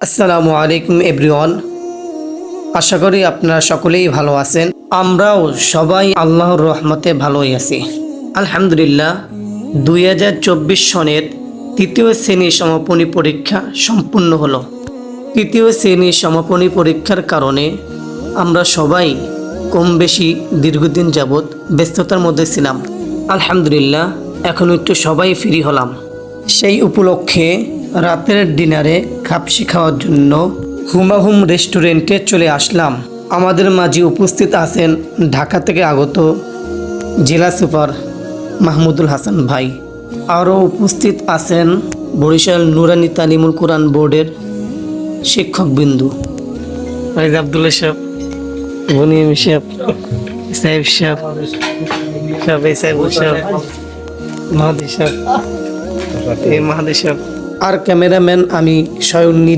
আসসালামু আলাইকুম এভরিওয়ান। আশা করি আপনারা সকলেই ভালো আছেন। আমরাও সবাই আল্লাহর রহমতে ভালোই আছি আলহামদুলিল্লাহ। 2024 সনের তৃতীয় শ্রেণীর সমাপনী পরীক্ষা সম্পূর্ণ হলো। তৃতীয় শ্রেণীর সমাপনী পরীক্ষার কারণে আমরা সবাই কম বেশি দীর্ঘদিন যাবৎ ব্যস্ততার মধ্যে ছিলাম। আলহামদুলিল্লাহ এখন একটু সবাই ফ্রি হলাম। সেই উপলক্ষে রাতের ডিনারে খাপসি খাওয়ার জন্য হুমাহুম রেস্টুরেন্টে চলে আসলাম। আমাদের মাঝে উপস্থিত আছেন ঢাকা থেকে আগত জেলা সুপার মাহমুদুল হাসান ভাই। আরও উপস্থিত আছেন বরিশাল নুরানি তালিমুল কোরআন বোর্ডের শিক্ষকবৃন্দু ফাইজ আব্দুল্লাহ সাহেব, বনিম সাহেব, সাহেব সাহেব, সাহেব সাহেব সাহেব, মাহাদি সাহেব, এই মাহাদি সাহেব আর ক্যামেরাম্যান আমি স্বয়ং নিজে।